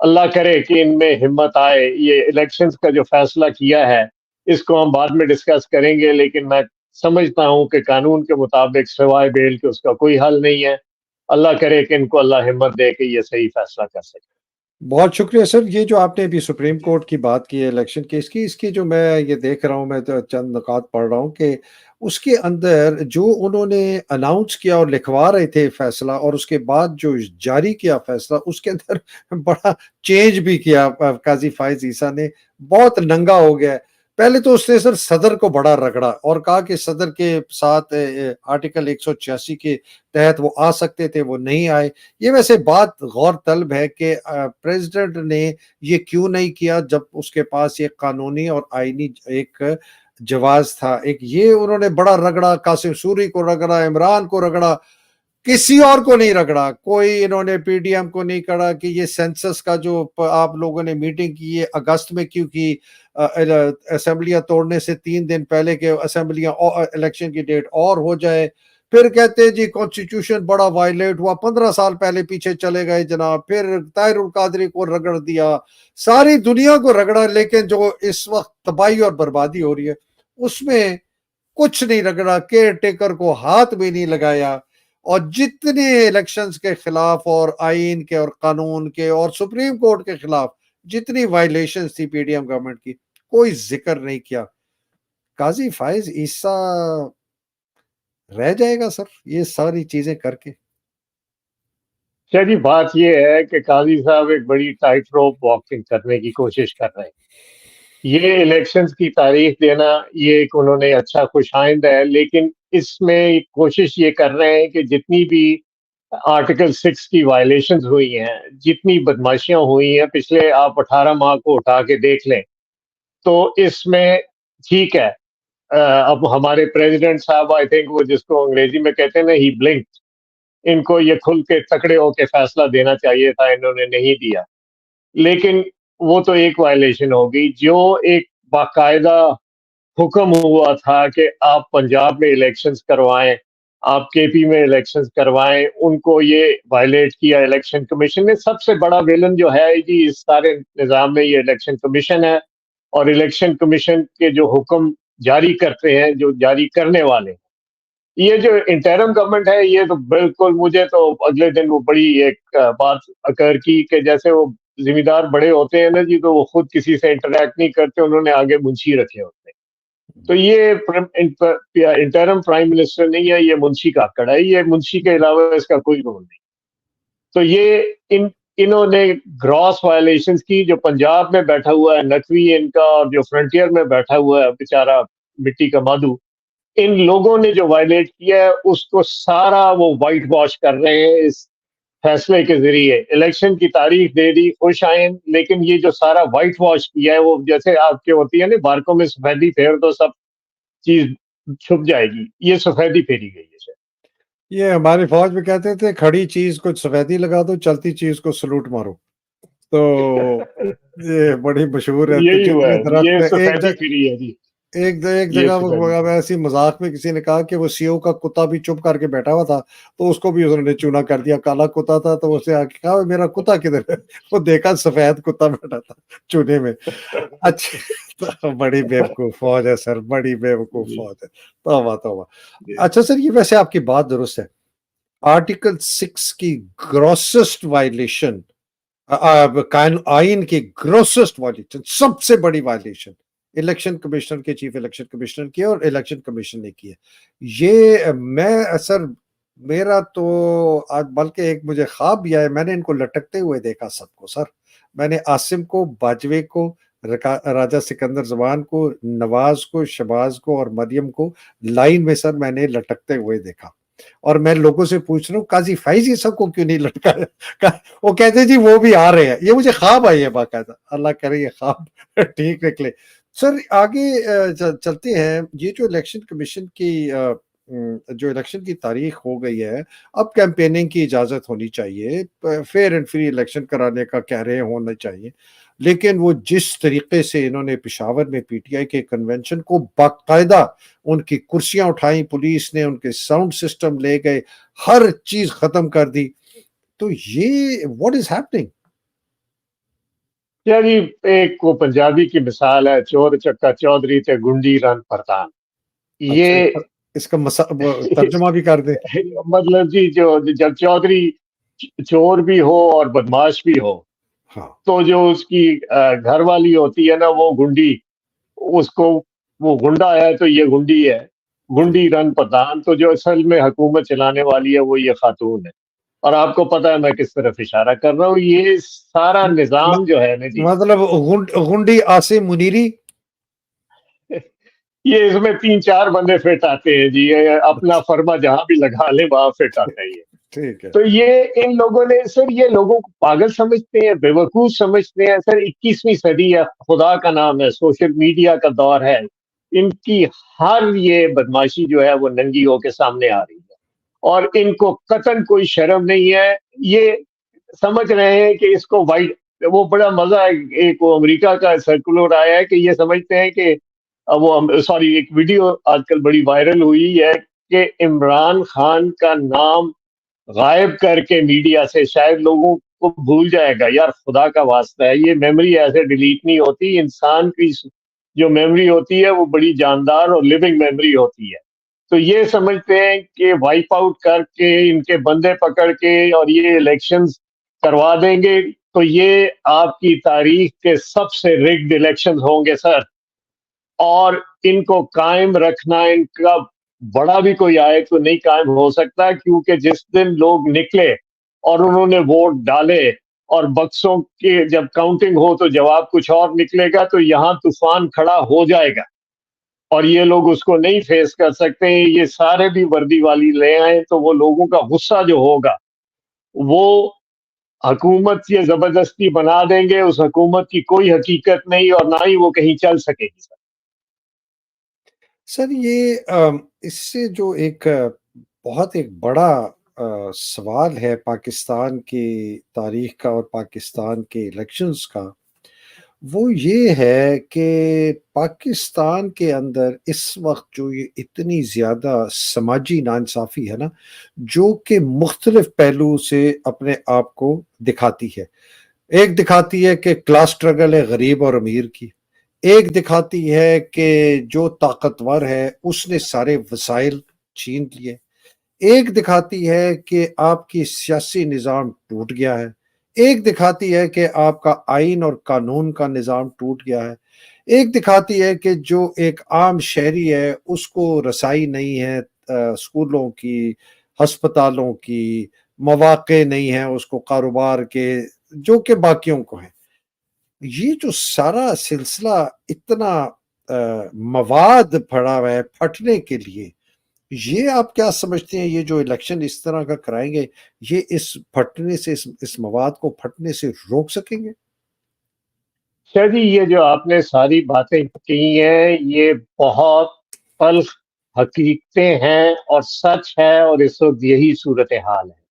اللہ کرے کہ ان میں ہمت آئے. یہ الیکشنز کا جو فیصلہ کیا ہے اس کو ہم بعد میں ڈسکس کریں گے، لیکن میں سمجھتا ہوں کہ قانون کے مطابق سوائے بیل کے اس کا کوئی حل نہیں ہے. اللہ کرے کہ ان کو اللہ ہمت دے کہ یہ صحیح فیصلہ کر سکے. بہت شکریہ سر. یہ جو آپ نے ابھی سپریم کورٹ کی بات کی ہے الیکشن کیس کی، اس کی جو میں یہ دیکھ رہا ہوں، میں تو چند نکات پڑھ رہا ہوں کہ اس کے اندر جو انہوں نے اناؤنس کیا اور لکھوا رہے تھے فیصلہ، اور اس کے بعد جو جاری کیا فیصلہ، اس کے اندر بڑا چینج بھی کیا قاضی فائز عیسیٰ نے. بہت ننگا ہو گیا ہے. پہلے تو اس نے سر صدر کو بڑا رگڑا اور کہا کہ صدر کے ساتھ آرٹیکل 186 کے تحت وہ آ سکتے تھے، وہ نہیں آئے. یہ ویسے بات غور طلب ہے کہ پریزیڈنٹ نے یہ کیوں نہیں کیا جب اس کے پاس ایک قانونی اور آئینی ایک جواز تھا. ایک یہ انہوں نے بڑا رگڑا، قاسم سوری کو رگڑا، عمران کو رگڑا، کسی اور کو نہیں رگڑا. کوئی انہوں نے پی ڈی ایم کو نہیں کہا کہ یہ سینسس کا جو آپ لوگوں نے میٹنگ کی ہے اگست میں کیوں کی، اسمبلیاں توڑنے سے 3 دن پہلے کہ اسمبلیاں الیکشن کی ڈیٹ اور ہو جائے. پھر کہتے جی کانسٹیٹیوشن بڑا وائلیٹ ہوا، 15 سال پہلے پیچھے چلے گئے جناب. پھر طاہر القادری کو رگڑ دیا، ساری دنیا کو رگڑا، لیکن جو اس وقت تباہی اور بربادی ہو رہی ہے اس میں کچھ نہیں رگڑا. کیئر ٹیکر کو ہاتھ بھی نہیں لگایا. اور جتنے الیکشنز کے خلاف اور آئین کے اور قانون کے اور سپریم کورٹ کے خلاف جتنی وائلیشنز تھی پی ڈی ایم گورنمنٹ کی، کوئی ذکر نہیں کیا. قاضی فائز عیسیٰ رہ جائے گا سر یہ ساری چیزیں کر کے؟ اچھا جی، بات یہ ہے کہ قاضی صاحب ایک بڑی ٹائٹ روپ واکنگ کرنے کی کوشش کر رہے ہیں. یہ الیکشنز کی تاریخ دینا یہ ایک انہوں نے اچھا خوش آئند ہے، لیکن اس میں کوشش یہ کر رہے ہیں کہ جتنی بھی آرٹیکل 6 کی وائلیشنز ہوئی ہیں، جتنی بدماشیاں ہوئی ہیں پچھلے آپ 18 ماہ کو اٹھا کے دیکھ لیں، تو اس میں ٹھیک ہے. اب ہمارے پریزیڈنٹ صاحب آئی تھنک وہ جس کو انگریزی میں کہتے ہیں نا ہی بلنک، ان کو یہ کھل کے تکڑے ہو کے فیصلہ دینا چاہیے تھا، انہوں نے نہیں دیا. لیکن وہ تو ایک وائلیشن ہوگی. جو ایک باقاعدہ حکم ہوا تھا کہ آپ پنجاب میں الیکشنز کروائیں، آپ کے پی میں الیکشنز کروائیں، ان کو یہ وائلیٹ کیا الیکشن کمیشن نے. سب سے بڑا ویلن جو ہے جی اس سارے نظام میں یہ الیکشن کمیشن ہے، اور الیکشن کمیشن کے جو حکم جاری کرتے ہیں، جو جاری کرنے والے ہیں. یہ جو انٹرم گورنمنٹ ہے یہ تو بالکل، مجھے تو اگلے دن وہ بڑی ایک بات اکر کی کہ جیسے وہ ذمہ دار بڑے ہوتے ہیں نا جی، تو وہ خود کسی سے انٹریکٹ نہیں کرتے، انہوں نے آگے منشی رکھے ہوتے ہیں. تو یہ انٹرم پرائم منسٹر نہیں ہے، یہ منشی کا آکڑ ہے. یہ منشی کے علاوہ اس کا کوئی رول نہیں. تو یہ انہوں نے گراس وائلیشنز کی. جو پنجاب میں بیٹھا ہوا ہے نقوی ان کا، اور جو فرنٹیئر میں بیٹھا ہوا ہے بیچارہ مٹی کا مادو، ان لوگوں نے جو وائلیٹ کیا ہے اس کو سارا وہ وائٹ واش کر رہے ہیں اس فیصلے کے ذریعے. الیکشن کی تاریخ دے دی، خوش آئیں، لیکن یہ جو سارا وائٹ واش کیا ہے وہ جیسے آپ کے ہوتی ہے نا بارکوں میں سفیدی پھیر دو سب چیز چھپ جائے گی، یہ سفیدی پھیری گئی ہے. یہ ہماری فوج میں کہتے تھے کھڑی چیز کو سفیدی لگا دو، چلتی چیز کو سلوٹ مارو. تو یہ بڑی مشہور ہے. تو یہی ہوا جتنے ہے، درخت یہ ہیں سفیدی پھری ہے جی، ایک یہ جگہ سفیدی وہ ایسی مذاق میں کسی نے کہا کہ وہ سیو کا کتا بھی چپ کر کے بیٹھا ہوا تھا، تو اس کو بھی انہوں نے چونا کر دیا. کالا کتا تھا تو اسے آ کے کہا میرا کتا کدھر ہے؟ وہ دیکھا سفید کتا بیٹھا تھا چونے میں. اچھا بڑی بیوقوف فوج ہے سر، بڑی بیوقوف جی فوج ہے. توبہ توبہ. جی. اچھا سر، یہ ویسے آپ کی بات درست ہے. آرٹیکل 6 کی گروسسٹ وائلیشن، آئین کی گروسسٹ وائلیشن، سب سے بڑی وائلیشن الیکشن کمیشنر کے، چیف الیکشن کمیشنر کی اور الیکشن کمیشن نے کی ہے. یہ میں سر میرا تو آج بلکہ ایک مجھے خواب بھی آیا، میں نے ان کو لٹکتے ہوئے دیکھا سب کو سر. میں نے عاصم کو، باجوے کو، راجہ سکندر زبان کو، نواز کو، شباز کو اور مریم کو لائن میں سر میں نے لٹکتے ہوئے دیکھا. اور میں لوگوں سے پوچھ رہا ہوں قاضی فائز یہ سب کو کیوں نہیں لٹکایا؟ وہ کہتے جی وہ بھی آ رہے ہیں. یہ مجھے خواب آئی ہے باقاعدہ. اللہ کرے یہ خواب ٹھیک نکلے. سر آگے چلتے ہیں. یہ جو الیکشن کمیشن کی جو الیکشن کی تاریخ ہو گئی ہے، اب کیمپیننگ کی اجازت ہونی چاہیے، فیئر اینڈ فری الیکشن کرانے کا کہہ رہے ہونا چاہیے. لیکن وہ جس طریقے سے انہوں نے پشاور میں پی ٹی آئی کے کنونشن کو باقاعدہ ان کی کرسیاں اٹھائیں، پولیس نے ان کے ساؤنڈ سسٹم لے گئے، ہر چیز ختم کر دی. تو یہ واٹ از ہیپننگ؟ یا جی ایک وہ پنجابی کی مثال ہے، چور چکا چودھری تے گنڈی رن پرتان. اچھا، یہ اس کا ترجمہ بھی کر دیں. مطلب جی جو جب چودھری چور بھی ہو اور بدماش بھی ہو ہاں تو جو اس کی گھر والی ہوتی ہے نا وہ گنڈی، اس کو وہ گنڈا ہے تو یہ گنڈی ہے، ٹھیک. گنڈی رن پردھان. تو جو اصل میں حکومت چلانے والی ہے وہ یہ خاتون ہے. اور آپ کو پتا ہے میں کس طرف اشارہ کر رہا ہوں، یہ سارا نظام جو ہے نا جی مطلب غنڈی عاصم منیری. یہ اس میں 3 4 بندے فٹ آتے ہیں جی، یہ اپنا فرما جہاں بھی لگا لیں وہاں فٹ آتا ہے یہ. ٹھیک ہے. تو یہ ان لوگوں نے سر، یہ لوگوں کو پاگل سمجھتے ہیں، بے وقوف سمجھتے ہیں سر. 21ویں صدی ہے، خدا کا نام ہے، سوشل میڈیا کا دور ہے. ان کی ہر یہ بدماشی جو ہے وہ ننگی ہو کے سامنے آ رہی ہے، اور ان کو قطعاً کوئی شرم نہیں ہے. یہ سمجھ رہے ہیں کہ اس کو وائٹ، وہ بڑا مزہ ہے، ایک وہ امریکہ کا سرکولر آیا ہے کہ یہ سمجھتے ہیں کہ وہ سوری ایک ویڈیو آج کل بڑی وائرل ہوئی ہے کہ عمران خان کا نام غائب کر کے میڈیا سے شاید لوگوں کو بھول جائے گا. یار خدا کا واسطہ ہے، یہ میموری ایسے ڈیلیٹ نہیں ہوتی. انسان کی جو میموری ہوتی ہے وہ بڑی جاندار اور لیونگ میموری ہوتی ہے. تو یہ سمجھتے ہیں کہ وائپ آؤٹ کر کے ان کے بندے پکڑ کے اور یہ الیکشنز کروا دیں گے تو یہ آپ کی تاریخ کے سب سے ریگڈ الیکشنز ہوں گے سر. اور ان کو قائم رکھنا، ان کا بڑا بھی کوئی آئے تو نہیں قائم ہو سکتا، کیونکہ جس دن لوگ نکلے اور انہوں نے ووٹ ڈالے اور بکسوں کی جب کاؤنٹنگ ہو تو جواب کچھ اور نکلے گا تو یہاں طوفان کھڑا ہو جائے گا، اور یہ لوگ اس کو نہیں فیس کر سکتے. یہ سارے بھی وردی والی لے آئیں تو وہ لوگوں کا غصہ جو ہوگا وہ حکومت یہ زبردستی بنا دیں گے. اس حکومت کی کوئی حقیقت نہیں اور نہ ہی وہ کہیں چل سکے گی سر. سر یہ اس سے جو ایک بہت ایک بڑا سوال ہے پاکستان کی تاریخ کا اور پاکستان کے الیکشنز کا، وہ یہ ہے کہ پاکستان کے اندر اس وقت جو یہ اتنی زیادہ سماجی ناانصافی ہے نا، جو کہ مختلف پہلو سے اپنے آپ کو دکھاتی ہے. ایک دکھاتی ہے کہ کلاس سٹرگل ہے غریب اور امیر کی، ایک دکھاتی ہے کہ جو طاقتور ہے اس نے سارے وسائل چھین لیے، ایک دکھاتی ہے کہ آپ کی سیاسی نظام ٹوٹ گیا ہے، ایک دکھاتی ہے کہ آپ کا آئین اور قانون کا نظام ٹوٹ گیا ہے، ایک دکھاتی ہے کہ جو ایک عام شہری ہے اس کو رسائی نہیں ہے اسکولوں کی، ہسپتالوں کی، مواقع نہیں ہے اس کو کاروبار کے جو کہ باقیوں کو ہیں. یہ جو سارا سلسلہ اتنا مواد پڑا ہوا ہے پھٹنے کے لیے، یہ آپ کیا سمجھتے ہیں یہ جو الیکشن اس طرح کا کرائیں گے یہ اس پھٹنے سے اس مواد کو پھٹنے سے روک سکیں گے؟ شاید جی یہ جو آپ نے ساری باتیں کی ہیں یہ بہت تلخ حقیقتیں ہیں اور سچ ہے، اور اس وقت یہی صورتحال ہے.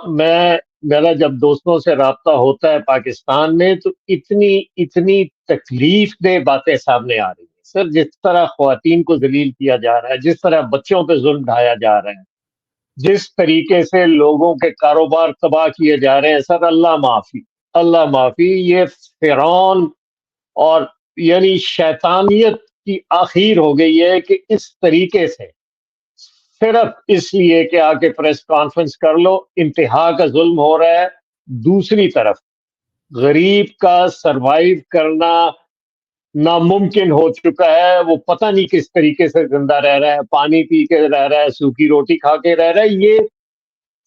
میں میرا جب دوستوں سے رابطہ ہوتا ہے پاکستان میں تو اتنی اتنی تکلیف دہ باتیں سامنے آ رہی ہیں سر. جس طرح خواتین کو ذلیل کیا جا رہا ہے، جس طرح بچوں پہ ظلم ڈھایا جا رہا ہے، جس طریقے سے لوگوں کے کاروبار تباہ کیے جا رہے ہیں سر، اللہ معافی، اللہ معافی. یہ فرعون اور یعنی شیطانیت کی آخیر ہو گئی ہے کہ اس طریقے سے صرف اس لیے کہ آ کے پریس کانفرنس کر لو انتہا کا ظلم ہو رہا ہے. دوسری طرف غریب کا سروائیو کرنا ناممکن ہو چکا ہے. وہ پتہ نہیں کس طریقے سے زندہ رہ رہا ہے، پانی پی کے رہ رہا ہے، سوکھی روٹی کھا کے رہ رہا ہے. یہ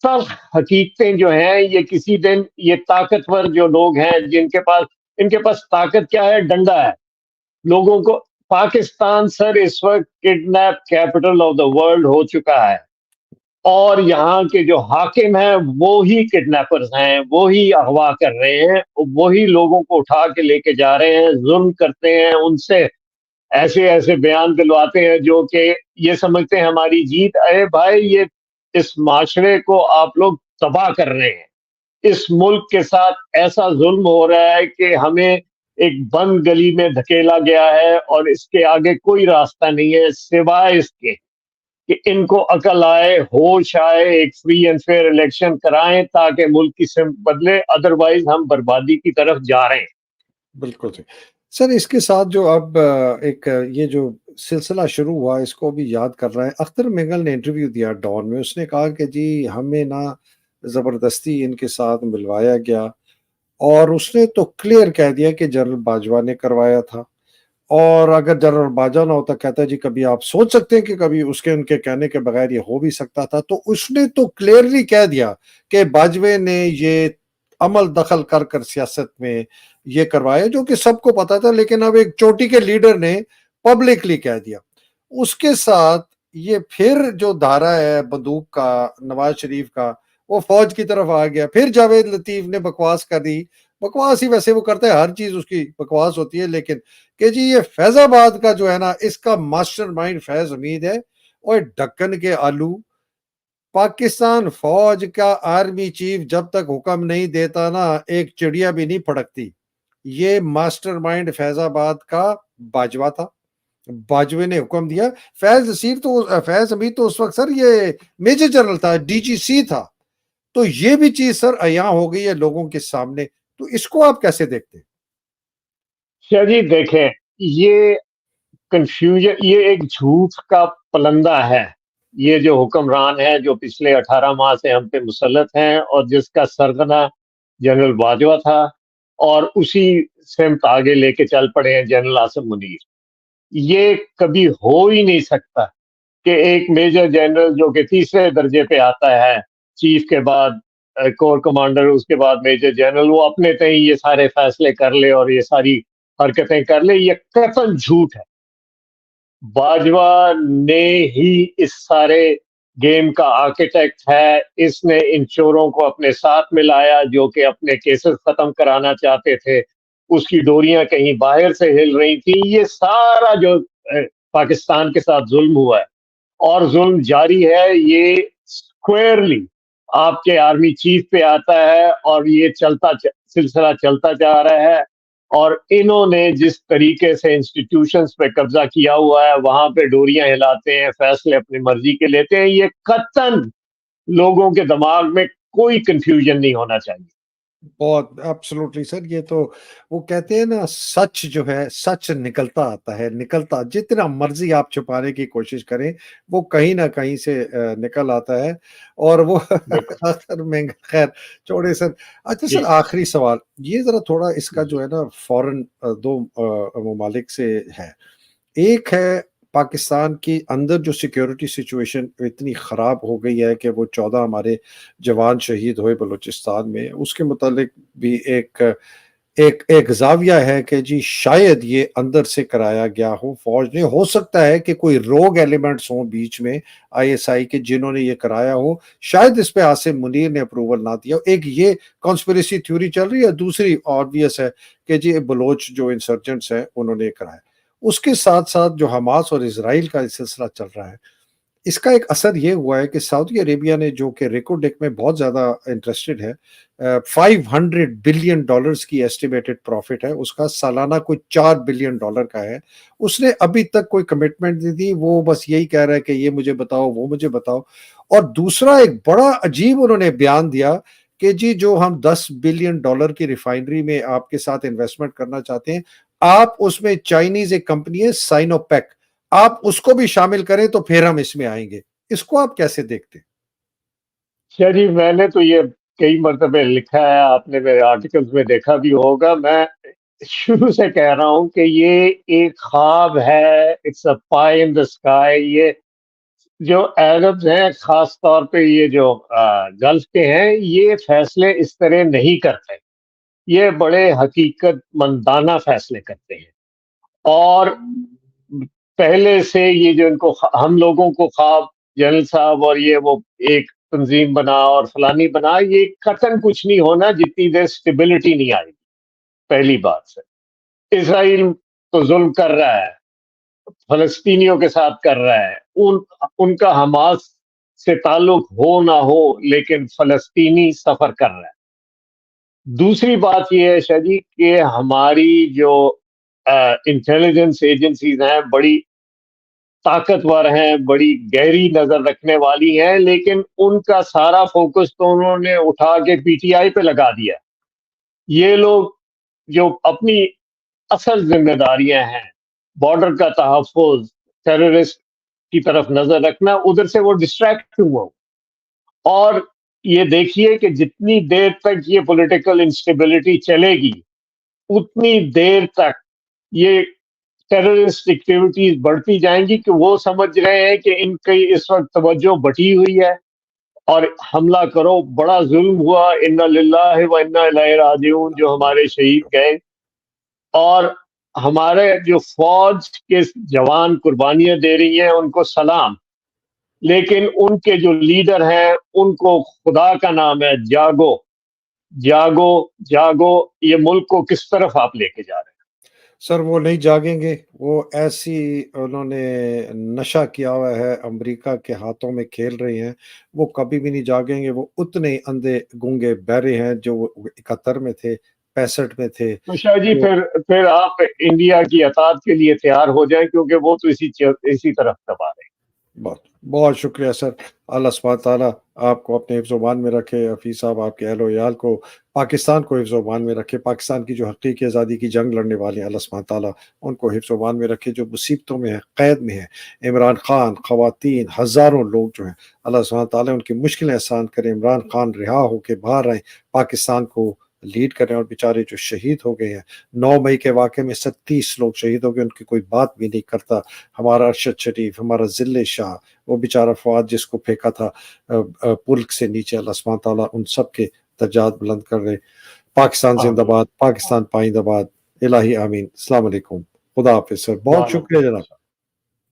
سب حقیقتیں جو ہیں یہ کسی دن یہ طاقتور جو لوگ ہیں ان کے پاس طاقت کیا ہے؟ ڈنڈا ہے. لوگوں کو پاکستان سر اس وقت kidnap capital of the world ہو چکا ہے، اور یہاں کے جو حاکم ہیں وہی کڈنیپرز ہیں، وہی اغوا کر رہے ہیں، وہی لوگوں کو اٹھا کے لے کے جا رہے ہیں، ظلم کرتے ہیں، ان سے ایسے ایسے بیان دلواتے ہیں جو کہ یہ سمجھتے ہیں ہماری جیت. اے بھائی یہ اس معاشرے کو آپ لوگ تباہ کر رہے ہیں. اس ملک کے ساتھ ایسا ظلم ہو رہا ہے کہ ہمیں ایک بند گلی میں دھکیلا گیا ہے اور اس کے آگے کوئی راستہ نہیں ہے سوائے اس کے کہ ان کو عقل آئے، ہوش آئے، ایک فری اینڈ فیئر الیکشن کرائیں تاکہ ملک کی سمت بدلے، ادروائز ہم بربادی کی طرف جا رہے ہیں۔ بالکل صحیح سر، اس کے ساتھ جو اب ایک یہ جو سلسلہ شروع ہوا اس کو بھی یاد کر رہا ہے، اختر مینگل نے انٹرویو دیا ڈان میں، اس نے کہا کہ جی ہمیں نہ زبردستی ان کے ساتھ ملوایا گیا، اور اس نے تو کلیئر کہہ دیا کہ جنرل باجوہ نے کروایا تھا، اور اگر جنرل باجوہ نہ ہوتا، کہتا ہے جی کبھی آپ سوچ سکتے ہیں کہ کبھی اس کے ان کے کہنے کے بغیر یہ ہو بھی سکتا تھا، تو اس نے تو کلیئرلی کہہ دیا کہ باجوے نے یہ عمل دخل کر کر سیاست میں یہ کروایا، جو کہ سب کو پتا تھا، لیکن اب ایک چوٹی کے لیڈر نے پبلکلی کہہ دیا۔ اس کے ساتھ یہ پھر جو دھارا ہے بندوق کا نواز شریف کا، وہ فوج کی طرف آ گیا، پھر جاوید لطیف نے بکواس کر دی، بکواس ہی ویسے وہ کرتا ہے، ہر چیز اس کی بکواس ہوتی ہے، لیکن کہ جی یہ فیض آباد کا جو ہے نا، اس کا ماسٹر مائنڈ فیض حمید ہے، اور ڈکن کے آلو، پاکستان فوج کا آرمی چیف جب تک حکم نہیں دیتا نا، ایک چڑیا بھی نہیں پھڑکتی۔ یہ ماسٹر مائنڈ فیض آباد کا باجوہ تھا، باجوے نے حکم دیا۔ فیض حمید تو اس وقت سر یہ میجر جنرل تھا، ڈی جی سی تھا، تو یہ بھی چیز سر عیاں ہو گئی ہے لوگوں کے سامنے، تو اس کو آپ کیسے دیکھتے ہیں؟ شاہ جی دیکھیں، یہ کنفیوژن، یہ ایک جھوٹ کا پلندہ ہے، یہ جو حکمران ہے جو پچھلے 18 ماہ سے ہم پہ مسلط ہیں، اور جس کا سرغنہ جنرل باجوہ تھا، اور اسی سمت آگے لے کے چل پڑے ہیں جنرل عاصم منیر۔ یہ کبھی ہو ہی نہیں سکتا کہ ایک میجر جنرل جو کہ تیسرے درجے پہ آتا ہے، چیف کے بعد کور کمانڈر، اس کے بعد میجر جنرل، وہ اپنے تئیں یہ سارے فیصلے کر لے اور یہ ساری حرکتیں کر لے، یہ قطعاً جھوٹ ہے۔ باجوہ نے ہی اس سارے گیم کا آرکیٹیکٹ ہے، اس نے ان چوروں کو اپنے ساتھ ملایا جو کہ اپنے کیسز ختم کرانا چاہتے تھے، اس کی ڈوریاں کہیں باہر سے ہل رہی تھیں۔ یہ سارا جو پاکستان کے ساتھ ظلم ہوا ہے اور ظلم جاری ہے، یہ اسکوئرلی آپ کے آرمی چیف پہ آتا ہے، اور یہ سلسلہ چلتا جا رہا ہے، اور انہوں نے جس طریقے سے انسٹیٹیوشنز پہ قبضہ کیا ہوا ہے، وہاں پہ ڈوریاں ہلاتے ہیں، فیصلے اپنی مرضی کے لیتے ہیں، یہ قطعاً لوگوں کے دماغ میں کوئی کنفیوژن نہیں ہونا چاہیے۔ بہت ایبسولوٹلی سر، یہ تو وہ کہتے ہیں نا، سچ جو ہے سچ نکلتا آتا ہے، نکلتا جتنا مرضی آپ چھپانے کی کوشش کریں، وہ کہیں نہ کہیں سے نکل آتا ہے، اور وہ بالکل سر مہنگا، خیر چھوڑے سر۔ اچھا جی سر، آخری سوال یہ ذرا تھوڑا اس کا جی جو ہے نا فورن دو ممالک سے ہے، ایک ہے پاکستان کی اندر جو سیکیورٹی سچویشن اتنی خراب ہو گئی ہے کہ وہ 14 ہمارے جوان شہید ہوئے بلوچستان میں، اس کے متعلق بھی ایک زاویہ ہے کہ جی شاید یہ اندر سے کرایا گیا ہو فوج نے، ہو سکتا ہے کہ کوئی روگ ایلیمنٹس ہوں بیچ میں آئی ایس آئی کے جنہوں نے یہ کرایا ہو، شاید اس پہ عاصم منیر نے اپروول نہ دیا ہو۔ ایک یہ کانسپریسی تھیوری چل رہی ہے، دوسری آبویس ہے کہ جی بلوچ جو انسرجنٹس ہیں انہوں نے کرایا۔ اس کے ساتھ ساتھ جو حماس اور اسرائیل کا سلسلہ چل رہا ہے، اس کا ایک اثر یہ ہوا ہے کہ سعودی عربیہ نے، جو کہ ریکوڈیک میں بہت زیادہ انٹرسٹڈ ہے، $500 بلین کی ایسٹیمیٹڈ پروفٹ ہے اس کا، سالانہ کوئی $4 بلین کا ہے، اس نے ابھی تک کوئی کمٹمنٹ نہیں دی، وہ بس یہی کہہ رہا ہے کہ یہ مجھے بتاؤ، وہ مجھے بتاؤ۔ اور دوسرا ایک بڑا عجیب انہوں نے بیان دیا کہ جی جو ہم $10 بلین کی ریفائنری میں آپ کے ساتھ انویسٹمنٹ کرنا چاہتے ہیں، آپ اس میں چائنیز ایک کمپنی ہے سائنوپیک، آپ اس کو بھی شامل کریں تو پھر ہم اس میں آئیں گے۔ اس کو آپ کیسے دیکھتے ہیں؟ شاہ جی، میں نے تو یہ کئی مرتبہ لکھا ہے، آپ نے میرے آرٹیکلز میں دیکھا بھی ہوگا، میں شروع سے کہہ رہا ہوں کہ یہ ایک خواب ہے، it's a pi in the sky. یہ جو عربز ہیں، خاص طور پہ یہ جو گلف کے ہیں، یہ فیصلے اس طرح نہیں کرتے، یہ بڑے حقیقت مندانہ فیصلے کرتے ہیں، اور پہلے سے یہ جو ان کو ہم لوگوں کو خواب جنرل صاحب اور یہ وہ ایک تنظیم بنا اور فلانی بنا، یہ قطعاً کچھ نہیں ہونا جتنی دیر سٹیبلٹی نہیں آئے گی۔ پہلی بات سے اسرائیل تو ظلم کر رہا ہے، فلسطینیوں کے ساتھ کر رہا ہے، ان کا حماس سے تعلق ہو نہ ہو لیکن فلسطینی سفر کر رہا ہے۔ دوسری بات یہ ہے شاہ جی کہ ہماری جو انٹیلیجنس ایجنسیز ہیں، بڑی طاقتور ہیں، بڑی گہری نظر رکھنے والی ہیں، لیکن ان کا سارا فوکس تو انہوں نے اٹھا کے پی ٹی آئی پہ لگا دیا۔ یہ لوگ جو اپنی اصل ذمہ داریاں ہیں، بارڈر کا تحفظ، ٹیررسٹ کی طرف نظر رکھنا، ادھر سے وہ ڈسٹریکٹ کیوں ہو؟ اور یہ دیکھیے کہ جتنی دیر تک یہ پولیٹیکل انسٹیبلٹی چلے گی اتنی دیر تک یہ ٹیررسٹ ایکٹیویٹیز بڑھتی جائیں گی، کہ وہ سمجھ رہے ہیں کہ ان کی اس وقت توجہ بٹی ہوئی ہے اور حملہ کرو، بڑا ظلم ہوا، انا للہ و انا الیہ راجعون، جو ہمارے شہید گئے، اور ہمارے جو فوج کے جوان قربانیاں دے رہی ہیں ان کو سلام، لیکن ان کے جو لیڈر ہیں ان کو خدا کا نام ہے، جاگو جاگو جاگو، یہ ملک کو کس طرف آپ لے کے جا رہے ہیں؟ سر وہ نہیں جاگیں گے، وہ ایسی انہوں نے نشہ کیا ہوا ہے، امریکہ کے ہاتھوں میں کھیل رہے ہیں، وہ کبھی بھی نہیں جاگیں گے، وہ اتنے ہی اندھے گونگے بہرے ہیں جو وہ 71 میں تھے، 65 میں تھے۔ تو شاہ جی تو پھر آپ انڈیا کی اطاعت کے لیے تیار ہو جائیں، کیونکہ وہ تو اسی طرف دبا رہے ہیں۔ بہت بہت شکریہ سر، اللہ سبحانہ تعالیٰ آپ کو اپنے حفظ و امان میں رکھے، حفیظ صاحب آپ کے اہل و عیال کو، پاکستان کو حفظ و امان میں رکھے، پاکستان کی جو حقیقی آزادی کی جنگ لڑنے والے ہیں اللہ سبحانہ تعالیٰ ان کو حفظ و امان میں رکھے، جو مصیبتوں میں ہیں، قید میں ہیں، عمران خان، خواتین، ہزاروں لوگ جو ہیں، اللہ سبحانہ تعالیٰ ان کی مشکلیں آسان کریں، عمران خان رہا ہو کے باہر آئیں، پاکستان کو لیڈ کریں، اور بیچارے جو شہید ہو گئے ہیں 9 مئی کے واقعے میں 37 لوگ شہید ہو گئے، ان کی کوئی بات بھی نہیں کرتا، ہمارا ارشد شریف، ہمارا ذل شاہ، وہ بیچارہ فواد جس کو پھینکا تھا پل سے نیچے، اللہ سبحانہ تعالیٰ ان سب کے درجات بلند کر رہے۔ پاکستان زندہ آمین۔ باد، پاکستان پائندہ باد، الہی آمین۔ السلام علیکم، خدا حافظ سر، بہت وعلیکم شکریہ جناب۔ السلام۔